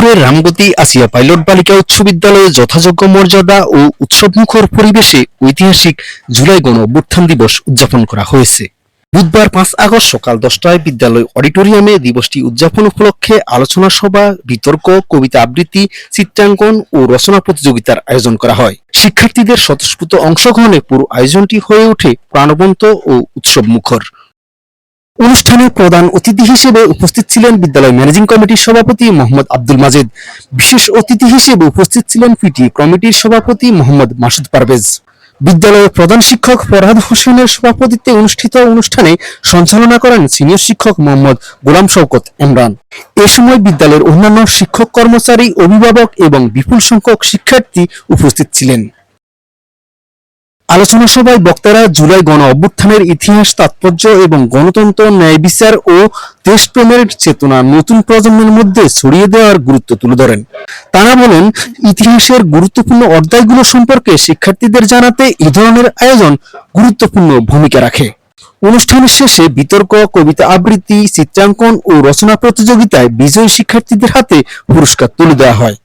রংপুরের রামগতি আসিয়া পাইলট বালিকা উচ্চ বিদ্যালয়ে যথাযোগ্য মর্যাদা ও উৎসবমুখর পরিবেশে ঐতিহাসিক জুলাই গণ অভ্যুত্থান দিবস উদযাপন করা হয়েছে। বুধবার 5 আগস্ট সকাল 10টায় বিদ্যালয় অডিটোরিয়ামে দিবসটি উদযাপন উপলক্ষে আলোচনা সভা, বিতর্ক, কবিতা আবৃত্তি, চিত্রাঙ্কন ও রচনা প্রতিযোগিতার আয়োজন করা হয়। শিক্ষার্থীদের স্বতঃস্ফূর্ত অংশগ্রহণে পুরো আয়োজনটি হয়ে ওঠে প্রাণবন্ত ও উৎসবমুখর। অনুষ্ঠানে প্রধান অতিথি হিসেবে উপস্থিত ছিলেন বিদ্যালয় ম্যানেজিং কমিটির সভাপতি মোহাম্মদ আব্দুল মাজেদ। বিশেষ অতিথি হিসেবে উপস্থিত ছিলেন পিটি কমিটির সভাপতি মোহাম্মদ মাসুদ পারভেজ। বিদ্যালয়ের প্রধান শিক্ষক ফরহাদ হোসেনের সভাপতিত্বে অনুষ্ঠিত অনুষ্ঠানে সঞ্চালনা করেন সিনিয়র শিক্ষক মোহাম্মদ গোলাম শওকত এমরান। এ সময় বিদ্যালয়ের অন্যান্য শিক্ষক কর্মচারী, অভিভাবক এবং বিপুল সংখ্যক শিক্ষার্থী উপস্থিত ছিলেন। আলোচনা সভায় বক্তারা জুলাই গণ অভ্যুত্থানের ইতিহাস, তাৎপর্য এবং গণতন্ত্র, ন্যায় বিচার ও দেশপ্রেমের চেতনা নতুন প্রজন্মের মধ্যে ছড়িয়ে দেওয়ার গুরুত্ব তুলে ধরেন। তারা বলেন, ইতিহাসের গুরুত্বপূর্ণ অধ্যায়গুলো সম্পর্কে শিক্ষার্থীদের জানাতে এ ধরনের আয়োজন গুরুত্বপূর্ণ ভূমিকা রাখে। অনুষ্ঠানের শেষে বিতর্ক, কবিতা আবৃত্তি, চিত্রাঙ্কন ও রচনা প্রতিযোগিতায় বিজয়ী শিক্ষার্থীদের হাতে পুরস্কার তুলে দেওয়া হয়।